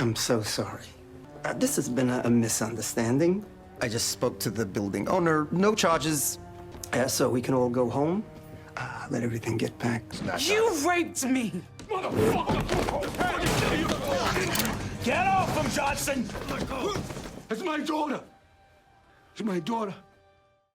I'm so sorry. This has been a misunderstanding. I just spoke to the building owner. No charges, so we can all go home. Let everything get packed. You raped me! Get off him, Johnson! It's my daughter. It's my daughter.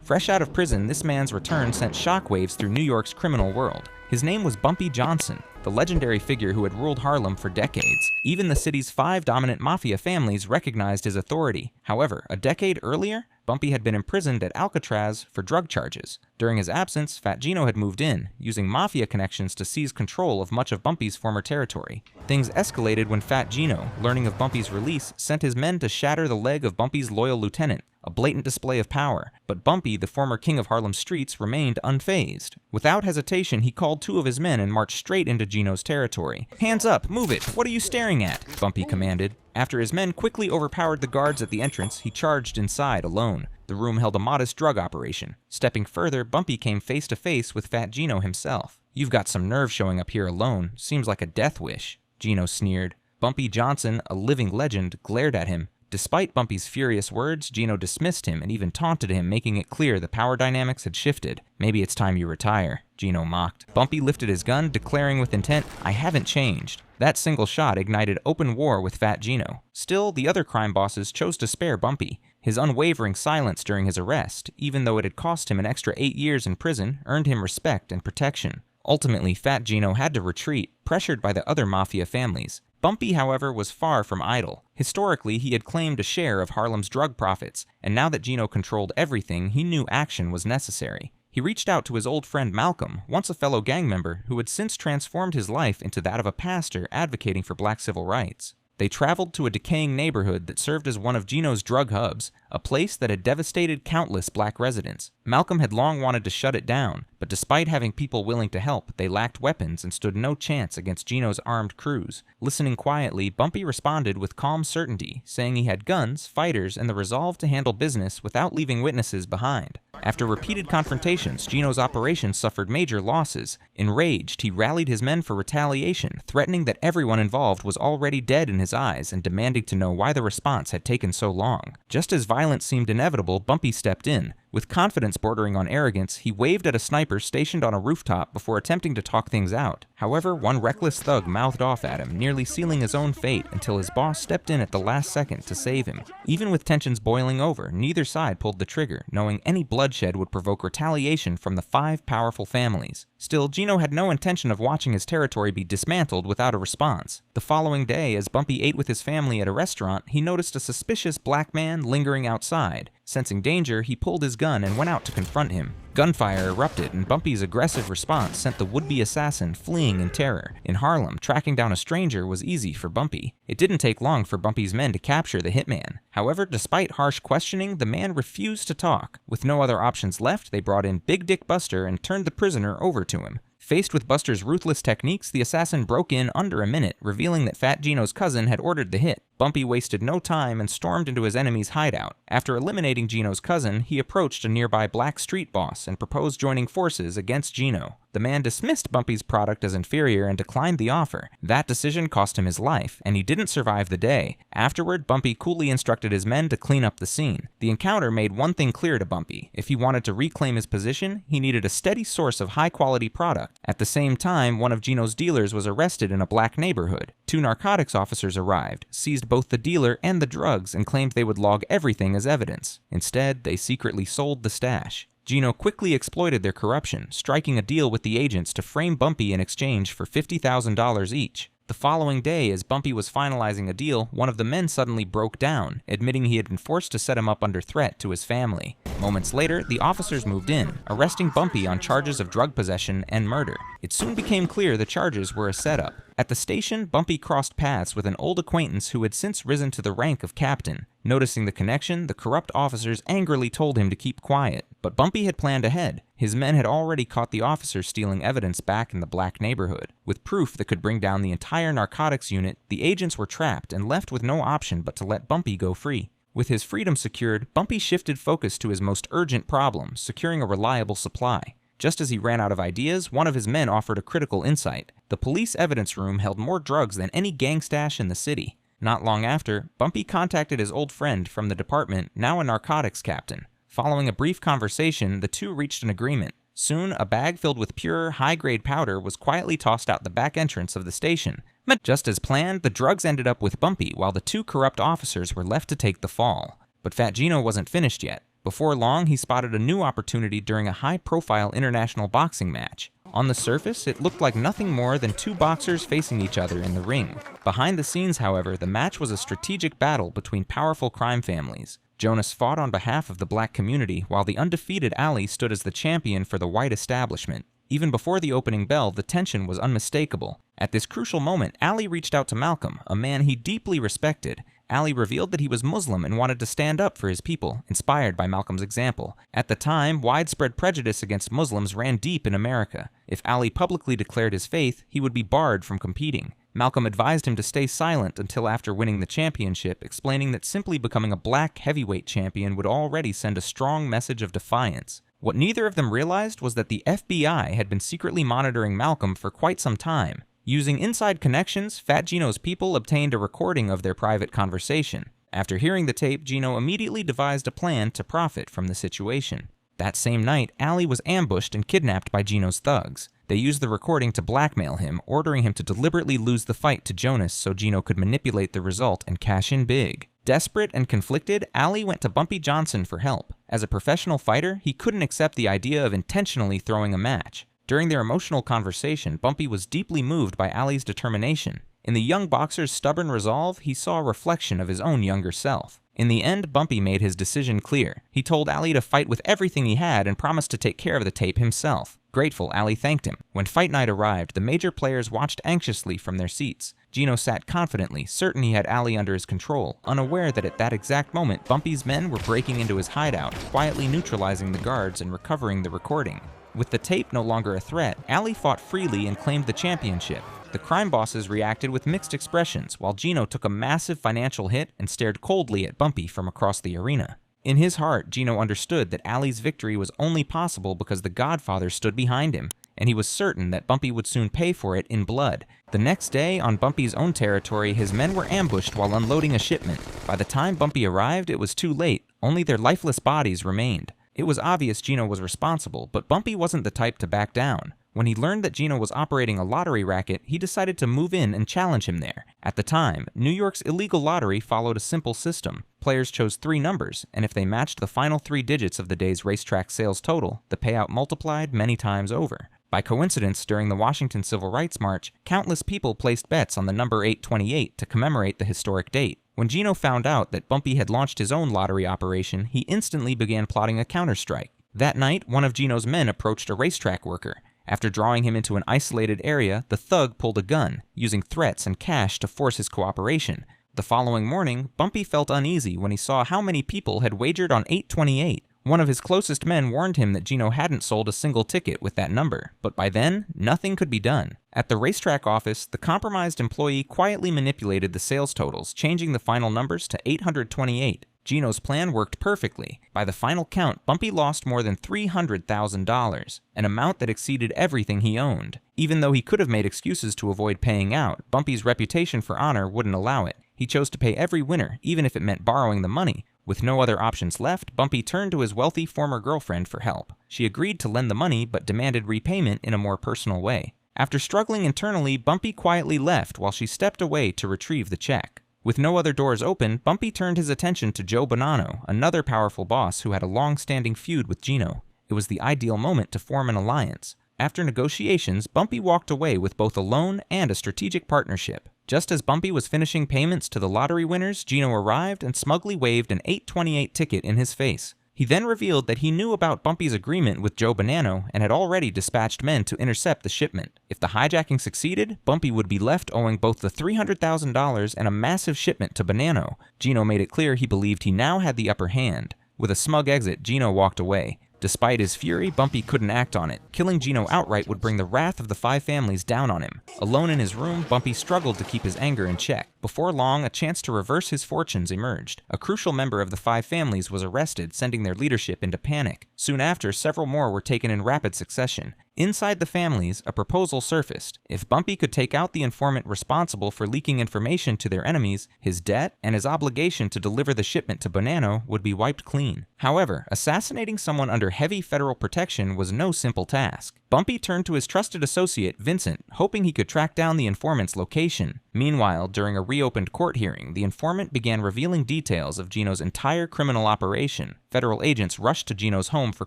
Fresh out of prison, this man's return sent shockwaves through New York's criminal world. His name was Bumpy Johnson, the legendary figure who had ruled Harlem for decades. Even the city's 5 dominant Mafia families recognized his authority. However, a decade earlier, Bumpy had been imprisoned at Alcatraz for drug charges. During his absence, Fat Gino had moved in, using Mafia connections to seize control of much of Bumpy's former territory. Things escalated when Fat Gino, learning of Bumpy's release, sent his men to shatter the leg of Bumpy's loyal lieutenant, a blatant display of power. But Bumpy, the former king of Harlem streets, remained unfazed. Without hesitation, he called 2 of his men and marched straight into Gino's territory. "Hands up, move it, what are you staring at?" Bumpy commanded. After his men quickly overpowered the guards at the entrance, he charged inside alone. The room held a modest drug operation. Stepping further, Bumpy came face to face with Fat Gino himself. "You've got some nerve showing up here alone. Seems like a death wish," Gino sneered. Bumpy Johnson, a living legend, glared at him. Despite Bumpy's furious words, Gino dismissed him and even taunted him, making it clear the power dynamics had shifted. "Maybe it's time you retire," Gino mocked. Bumpy lifted his gun, declaring with intent, "I haven't changed." That single shot ignited open war with Fat Gino. Still, the other crime bosses chose to spare Bumpy. His unwavering silence during his arrest, even though it had cost him an extra 8 years in prison, earned him respect and protection. Ultimately, Fat Gino had to retreat, pressured by the other Mafia families. Bumpy, however, was far from idle. Historically, he had claimed a share of Harlem's drug profits, and now that Gino controlled everything, he knew action was necessary. He reached out to his old friend Malcolm, once a fellow gang member, who had since transformed his life into that of a pastor advocating for black civil rights. They traveled to a decaying neighborhood that served as one of Gino's drug hubs, a place that had devastated countless black residents. Malcolm had long wanted to shut it down, but despite having people willing to help, they lacked weapons and stood no chance against Gino's armed crews. Listening quietly, Bumpy responded with calm certainty, saying he had guns, fighters, and the resolve to handle business without leaving witnesses behind. After repeated confrontations, Gino's operation suffered major losses. Enraged, he rallied his men for retaliation, threatening that everyone involved was already dead in his eyes and demanding to know why the response had taken so long. Just as violence seemed inevitable, Bumpy stepped in. With confidence bordering on arrogance, he waved at a sniper stationed on a rooftop before attempting to talk things out. However, one reckless thug mouthed off at him, nearly sealing his own fate until his boss stepped in at the last second to save him. Even with tensions boiling over, neither side pulled the trigger, knowing any bloodshed would provoke retaliation from the 5 powerful families. Still, Gino had no intention of watching his territory be dismantled without a response. The following day, as Bumpy ate with his family at a restaurant, he noticed a suspicious black man lingering outside. Sensing danger, he pulled his gun and went out to confront him. Gunfire erupted, and Bumpy's aggressive response sent the would-be assassin fleeing in terror. In Harlem, tracking down a stranger was easy for Bumpy. It didn't take long for Bumpy's men to capture the hitman. However, despite harsh questioning, the man refused to talk. With no other options left, they brought in Big Dick Buster and turned the prisoner over to him. Faced with Buster's ruthless techniques, the assassin broke in under a minute, revealing that Fat Gino's cousin had ordered the hit. Bumpy wasted no time and stormed into his enemy's hideout. After eliminating Gino's cousin, he approached a nearby black street boss and proposed joining forces against Gino. The man dismissed Bumpy's product as inferior and declined the offer. That decision cost him his life, and he didn't survive the day. Afterward, Bumpy coolly instructed his men to clean up the scene. The encounter made one thing clear to Bumpy. If he wanted to reclaim his position, he needed a steady source of high-quality product. At the same time, one of Gino's dealers was arrested in a black neighborhood. 2 narcotics officers arrived, seized both the dealer and the drugs, and claimed they would log everything as evidence. Instead, they secretly sold the stash. Gino quickly exploited their corruption, striking a deal with the agents to frame Bumpy in exchange for $50,000 each. The following day, as Bumpy was finalizing a deal, one of the men suddenly broke down, admitting he had been forced to set him up under threat to his family. Moments later, the officers moved in, arresting Bumpy on charges of drug possession and murder. It soon became clear the charges were a setup. At the station, Bumpy crossed paths with an old acquaintance who had since risen to the rank of captain. Noticing the connection, the corrupt officers angrily told him to keep quiet. But Bumpy had planned ahead. His men had already caught the officers stealing evidence back in the black neighborhood. With proof that could bring down the entire narcotics unit, the agents were trapped and left with no option but to let Bumpy go free. With his freedom secured, Bumpy shifted focus to his most urgent problem, securing a reliable supply. Just as he ran out of ideas, one of his men offered a critical insight. The police evidence room held more drugs than any gang stash in the city. Not long after, Bumpy contacted his old friend from the department, now a narcotics captain. Following a brief conversation, the two reached an agreement. Soon, a bag filled with pure, high-grade powder was quietly tossed out the back entrance of the station. But just as planned, the drugs ended up with Bumpy, while the two corrupt officers were left to take the fall. But Fat Gino wasn't finished yet. Before long, he spotted a new opportunity during a high-profile international boxing match. On the surface, it looked like nothing more than two boxers facing each other in the ring. Behind the scenes, however, the match was a strategic battle between powerful crime families. Jonas fought on behalf of the black community, while the undefeated Ali stood as the champion for the white establishment. Even before the opening bell, the tension was unmistakable. At this crucial moment, Ali reached out to Malcolm, a man he deeply respected. Ali revealed that he was Muslim and wanted to stand up for his people, inspired by Malcolm's example. At the time, widespread prejudice against Muslims ran deep in America. If Ali publicly declared his faith, he would be barred from competing. Malcolm advised him to stay silent until after winning the championship, explaining that simply becoming a black heavyweight champion would already send a strong message of defiance. What neither of them realized was that the FBI had been secretly monitoring Malcolm for quite some time. Using inside connections, Fat Gino's people obtained a recording of their private conversation. After hearing the tape, Gino immediately devised a plan to profit from the situation. That same night, Ali was ambushed and kidnapped by Gino's thugs. They used the recording to blackmail him, ordering him to deliberately lose the fight to Jonas so Gino could manipulate the result and cash in big. Desperate and conflicted, Ali went to Bumpy Johnson for help. As a professional fighter, he couldn't accept the idea of intentionally throwing a match. During their emotional conversation, Bumpy was deeply moved by Ali's determination. In the young boxer's stubborn resolve, he saw a reflection of his own younger self. In the end, Bumpy made his decision clear. He told Ali to fight with everything he had and promised to take care of the tape himself. Grateful, Ali thanked him. When fight night arrived, the major players watched anxiously from their seats. Gino sat confidently, certain he had Ali under his control, unaware that at that exact moment, Bumpy's men were breaking into his hideout, quietly neutralizing the guards and recovering the recording. With the tape no longer a threat, Ali fought freely and claimed the championship. The crime bosses reacted with mixed expressions, while Gino took a massive financial hit and stared coldly at Bumpy from across the arena. In his heart, Gino understood that Ali's victory was only possible because the Godfather stood behind him, and he was certain that Bumpy would soon pay for it in blood. The next day, on Bumpy's own territory, his men were ambushed while unloading a shipment. By the time Bumpy arrived, it was too late. Only their lifeless bodies remained. It was obvious Gino was responsible, but Bumpy wasn't the type to back down. When he learned that Gino was operating a lottery racket, he decided to move in and challenge him there. At the time, New York's illegal lottery followed a simple system. Players chose 3 numbers, and if they matched the final 3 digits of the day's racetrack sales total, the payout multiplied many times over. By coincidence, during the Washington Civil Rights March, countless people placed bets on the number 828 to commemorate the historic date. When Gino found out that Bumpy had launched his own lottery operation, he instantly began plotting a counterstrike. That night, one of Gino's men approached a racetrack worker. After drawing him into an isolated area, the thug pulled a gun, using threats and cash to force his cooperation. The following morning, Bumpy felt uneasy when he saw how many people had wagered on 828. One of his closest men warned him that Gino hadn't sold a single ticket with that number, but by then, nothing could be done. At the racetrack office, the compromised employee quietly manipulated the sales totals, changing the final numbers to 828. Gino's plan worked perfectly. By the final count, Bumpy lost more than $300,000, an amount that exceeded everything he owned. Even though he could have made excuses to avoid paying out, Bumpy's reputation for honor wouldn't allow it. He chose to pay every winner, even if it meant borrowing the money. With no other options left, Bumpy turned to his wealthy former girlfriend for help. She agreed to lend the money, but demanded repayment in a more personal way. After struggling internally, Bumpy quietly left while she stepped away to retrieve the check. With no other doors open, Bumpy turned his attention to Joe Bonanno, another powerful boss who had a long-standing feud with Gino. It was the ideal moment to form an alliance. After negotiations, Bumpy walked away with both a loan and a strategic partnership. Just as Bumpy was finishing payments to the lottery winners, Gino arrived and smugly waved an 828 ticket in his face. He then revealed that he knew about Bumpy's agreement with Joe Bonanno and had already dispatched men to intercept the shipment. If the hijacking succeeded, Bumpy would be left owing both the $300,000 and a massive shipment to Bonanno. Gino made it clear he believed he now had the upper hand. With a smug exit, Gino walked away. Despite his fury, Bumpy couldn't act on it. Killing Gino outright would bring the wrath of the 5 families down on him. Alone in his room, Bumpy struggled to keep his anger in check. Before long, a chance to reverse his fortunes emerged. A crucial member of the 5 families was arrested, sending their leadership into panic. Soon after, several more were taken in rapid succession. Inside the families, a proposal surfaced. If Bumpy could take out the informant responsible for leaking information to their enemies, his debt and his obligation to deliver the shipment to Bonanno would be wiped clean. However, assassinating someone under heavy federal protection was no simple task. Bumpy turned to his trusted associate, Vincent, hoping he could track down the informant's location. Meanwhile, during a reopened court hearing, the informant began revealing details of Gino's entire criminal operation. Federal agents rushed to Gino's home for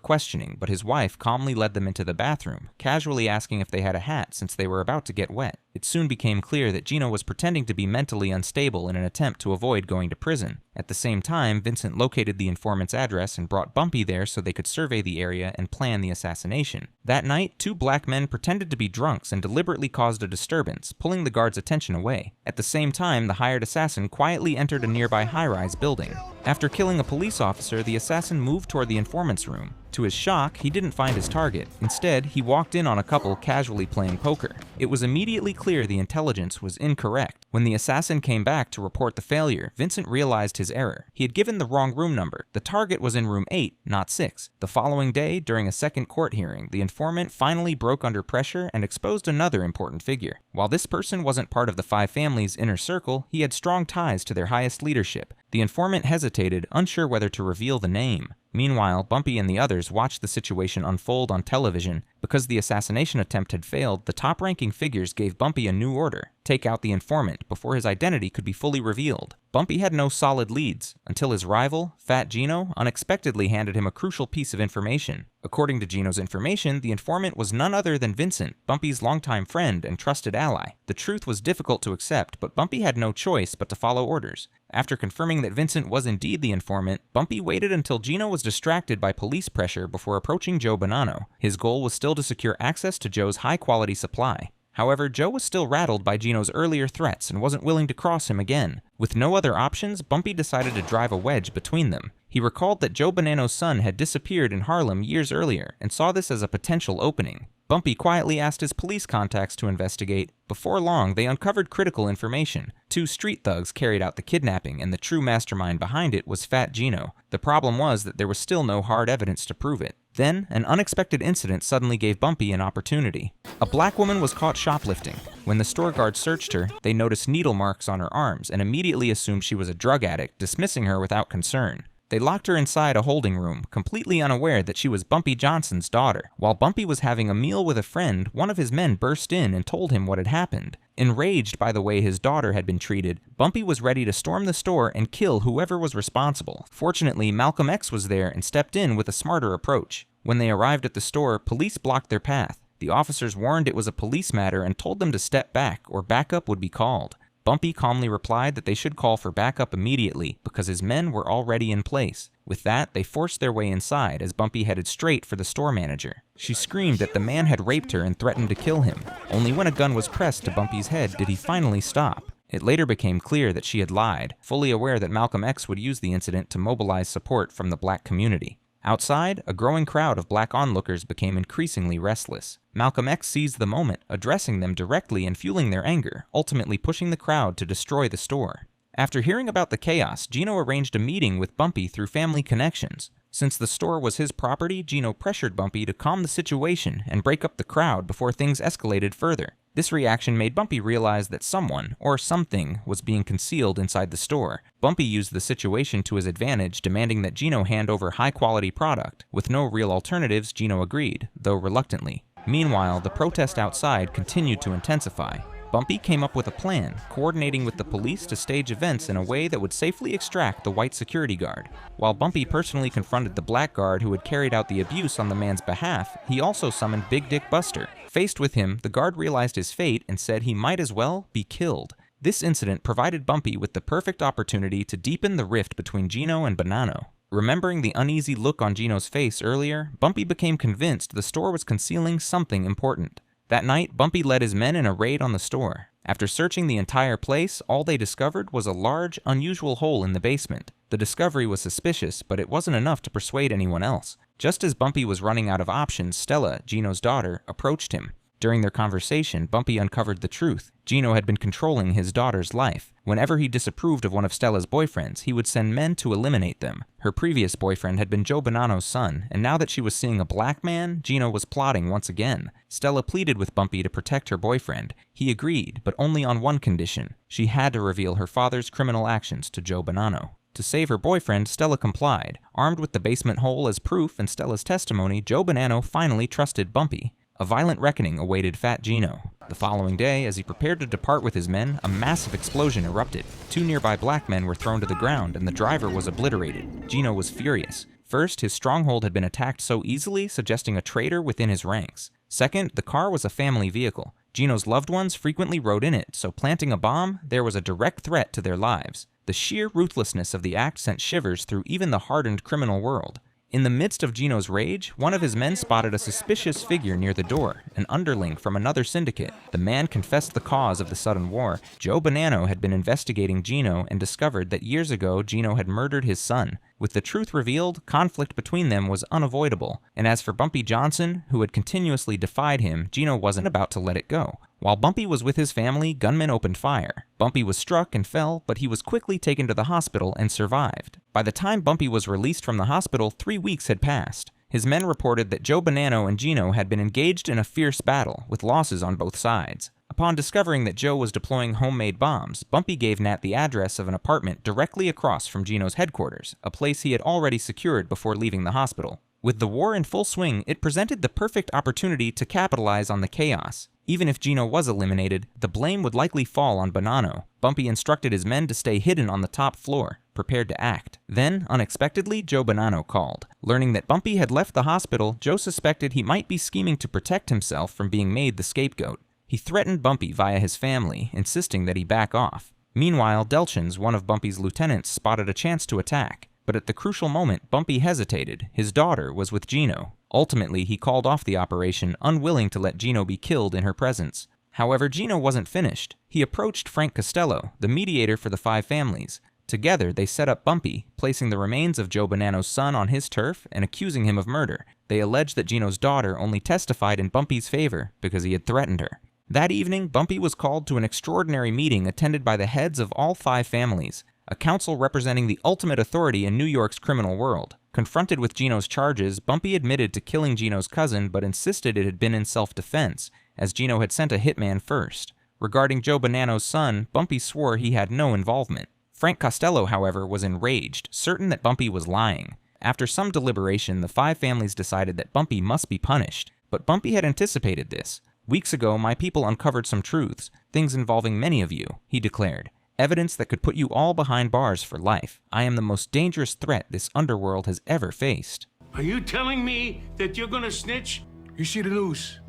questioning, but his wife calmly led them into the bathroom, casually asking if they had a hat since they were about to get wet. It soon became clear that Gino was pretending to be mentally unstable in an attempt to avoid going to prison. At the same time, Vincent located the informant's address and brought Bumpy there so they could survey the area and plan the assassination. That night, two black men pretended to be drunks and deliberately caused a disturbance, pulling the guards' attention away. At the same time, the hired assassin quietly entered a nearby high-rise building. After killing a police officer, the assassin moved toward the informant's room. To his shock, he didn't find his target. Instead, he walked in on a couple casually playing poker. It was immediately clear the intelligence was incorrect. When the assassin came back to report the failure, Vincent realized his error. He had given the wrong room number. The target was in room 8, not 6. The following day, during a second court hearing, the informant finally broke under pressure and exposed another important figure. While this person wasn't part of the five families' inner circle, he had strong ties to their highest leadership. The informant hesitated, unsure whether to reveal the name. Meanwhile, Bumpy and the others watched the situation unfold on television. Because the assassination attempt had failed, the top-ranking figures gave Bumpy a new order: take out the informant before his identity could be fully revealed. Bumpy had no solid leads, until his rival, Fat Gino, unexpectedly handed him a crucial piece of information. According to Gino's information, the informant was none other than Vincent, Bumpy's longtime friend and trusted ally. The truth was difficult to accept, but Bumpy had no choice but to follow orders. After confirming that Vincent was indeed the informant, Bumpy waited until Gino was distracted by police pressure before approaching Joe Bonanno. His goal was still to secure access to Joe's high-quality supply. However, Joe was still rattled by Gino's earlier threats and wasn't willing to cross him again. With no other options, Bumpy decided to drive a wedge between them. He recalled that Joe Bonanno's son had disappeared in Harlem years earlier and saw this as a potential opening. Bumpy quietly asked his police contacts to investigate. Before long, they uncovered critical information. 2 street thugs carried out the kidnapping, and the true mastermind behind it was Fat Gino. The problem was that there was still no hard evidence to prove it. Then, an unexpected incident suddenly gave Bumpy an opportunity. A black woman was caught shoplifting. When the store guards searched her, they noticed needle marks on her arms and immediately assumed she was a drug addict, dismissing her without concern. They locked her inside a holding room, completely unaware that she was Bumpy Johnson's daughter. While Bumpy was having a meal with a friend, one of his men burst in and told him what had happened. Enraged by the way his daughter had been treated, Bumpy was ready to storm the store and kill whoever was responsible. Fortunately, Malcolm X was there and stepped in with a smarter approach. When they arrived at the store, police blocked their path. The officers warned it was a police matter and told them to step back or backup would be called. Bumpy calmly replied that they should call for backup immediately because his men were already in place. With that, they forced their way inside as Bumpy headed straight for the store manager. She screamed that the man had raped her and threatened to kill him. Only when a gun was pressed to Bumpy's head did he finally stop. It later became clear that she had lied, fully aware that Malcolm X would use the incident to mobilize support from the black community. Outside, a growing crowd of black onlookers became increasingly restless. Malcolm X seized the moment, addressing them directly and fueling their anger, ultimately pushing the crowd to destroy the store. After hearing about the chaos, Gino arranged a meeting with Bumpy through family connections. Since the store was his property, Gino pressured Bumpy to calm the situation and break up the crowd before things escalated further. This reaction made Bumpy realize that someone, or something, was being concealed inside the store. Bumpy used the situation to his advantage, demanding that Gino hand over high-quality product. With no real alternatives, Gino agreed, though reluctantly. Meanwhile, the protest outside continued to intensify. Bumpy came up with a plan, coordinating with the police to stage events in a way that would safely extract the white security guard. While Bumpy personally confronted the black guard who had carried out the abuse on the man's behalf, he also summoned Big Dick Buster. Faced with him, the guard realized his fate and said he might as well be killed. This incident provided Bumpy with the perfect opportunity to deepen the rift between Gino and Bonanno. Remembering the uneasy look on Gino's face earlier, Bumpy became convinced the store was concealing something important. That night, Bumpy led his men in a raid on the store. After searching the entire place, all they discovered was a large, unusual hole in the basement. The discovery was suspicious, but it wasn't enough to persuade anyone else. Just as Bumpy was running out of options, Stella, Gino's daughter, approached him. During their conversation, Bumpy uncovered the truth. Gino had been controlling his daughter's life. Whenever he disapproved of one of Stella's boyfriends, he would send men to eliminate them. Her previous boyfriend had been Joe Bonanno's son, and now that she was seeing a black man, Gino was plotting once again. Stella pleaded with Bumpy to protect her boyfriend. He agreed, but only on one condition. She had to reveal her father's criminal actions to Joe Bonanno. To save her boyfriend, Stella complied. Armed with the basement hole as proof and Stella's testimony, Joe Bonanno finally trusted Bumpy. A violent reckoning awaited Fat Gino. The following day, as he prepared to depart with his men, a massive explosion erupted. 2 nearby black men were thrown to the ground, and the driver was obliterated. Gino was furious. First, his stronghold had been attacked so easily, suggesting a traitor within his ranks. Second, the car was a family vehicle. Gino's loved ones frequently rode in it, so planting a bomb, there was a direct threat to their lives. The sheer ruthlessness of the act sent shivers through even the hardened criminal world. In the midst of Gino's rage, one of his men spotted a suspicious figure near the door, an underling from another syndicate. The man confessed the cause of the sudden war. Joe Bonanno had been investigating Gino and discovered that years ago Gino had murdered his son. With the truth revealed, conflict between them was unavoidable. And as for Bumpy Johnson, who had continuously defied him, Gino wasn't about to let it go. While Bumpy was with his family, gunmen opened fire. Bumpy was struck and fell, but he was quickly taken to the hospital and survived. By the time Bumpy was released from the hospital, 3 weeks had passed. His men reported that Joe Bonanno and Gino had been engaged in a fierce battle, with losses on both sides. Upon discovering that Joe was deploying homemade bombs, Bumpy gave Nat the address of an apartment directly across from Gino's headquarters, a place he had already secured before leaving the hospital. With the war in full swing, it presented the perfect opportunity to capitalize on the chaos. Even if Gino was eliminated, the blame would likely fall on Bonanno. Bumpy instructed his men to stay hidden on the top floor, prepared to act. Then, unexpectedly, Joe Bonanno called. Learning that Bumpy had left the hospital, Joe suspected he might be scheming to protect himself from being made the scapegoat. He threatened Bumpy via his family, insisting that he back off. Meanwhile, Delchins, one of Bumpy's lieutenants, spotted a chance to attack. But at the crucial moment, Bumpy hesitated. His daughter was with Gino. Ultimately, he called off the operation, unwilling to let Gino be killed in her presence. However, Gino wasn't finished. He approached Frank Costello, the mediator for the 5 families. Together, they set up Bumpy, placing the remains of Joe Bonanno's son on his turf and accusing him of murder. They alleged that Gino's daughter only testified in Bumpy's favor because he had threatened her. That evening, Bumpy was called to an extraordinary meeting attended by the heads of all 5 families, a council representing the ultimate authority in New York's criminal world. Confronted with Gino's charges, Bumpy admitted to killing Gino's cousin but insisted it had been in self-defense, as Gino had sent a hitman first. Regarding Joe Bonanno's son, Bumpy swore he had no involvement. Frank Costello, however, was enraged, certain that Bumpy was lying. After some deliberation, the 5 families decided that Bumpy must be punished. But Bumpy had anticipated this. "Weeks ago, my people uncovered some truths, things involving many of you," he declared. "Evidence that could put you all behind bars for life. I am the most dangerous threat this underworld has ever faced." Are you telling me that you're gonna snitch? You see the news?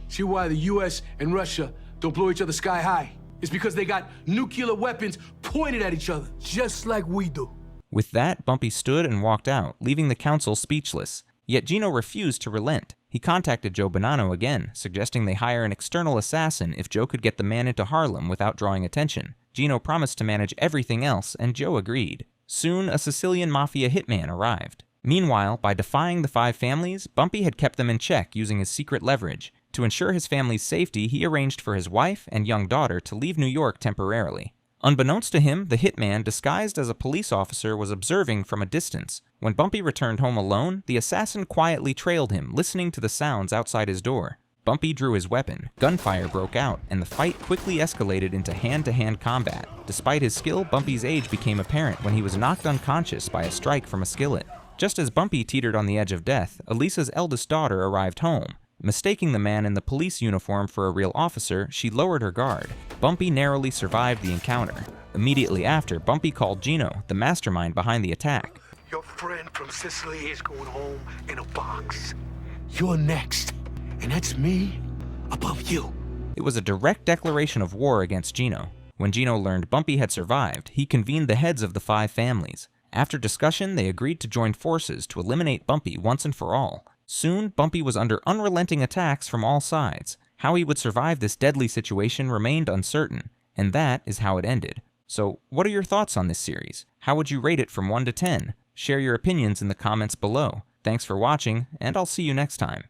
See why the US and Russia don't blow each other sky high? It's because they got nuclear weapons pointed at each other, just like we do. With that, Bumpy stood and walked out, leaving the council speechless. Yet Gino refused to relent. He contacted Joe Bonanno again, suggesting they hire an external assassin if Joe could get the man into Harlem without drawing attention. Gino promised to manage everything else, and Joe agreed. Soon, a Sicilian Mafia hitman arrived. Meanwhile, by defying the 5 families, Bumpy had kept them in check using his secret leverage. To ensure his family's safety, he arranged for his wife and young daughter to leave New York temporarily. Unbeknownst to him, the hitman, disguised as a police officer, was observing from a distance. When Bumpy returned home alone, the assassin quietly trailed him, listening to the sounds outside his door. Bumpy drew his weapon. Gunfire broke out, and the fight quickly escalated into hand-to-hand combat. Despite his skill, Bumpy's age became apparent when he was knocked unconscious by a strike from a skillet. Just as Bumpy teetered on the edge of death, Elisa's eldest daughter arrived home. Mistaking the man in the police uniform for a real officer, she lowered her guard. Bumpy narrowly survived the encounter. Immediately after, Bumpy called Gino, the mastermind behind the attack. Your friend from Sicily is going home in a box. You're next, and that's me above you. It was a direct declaration of war against Gino. When Gino learned Bumpy had survived, he convened the heads of the 5 families. After discussion, they agreed to join forces to eliminate Bumpy once and for all. Soon, Bumpy was under unrelenting attacks from all sides. How he would survive this deadly situation remained uncertain, and that is how it ended. So, what are your thoughts on this series? How would you rate it from 1 to 10? Share your opinions in the comments below. Thanks for watching, and I'll see you next time.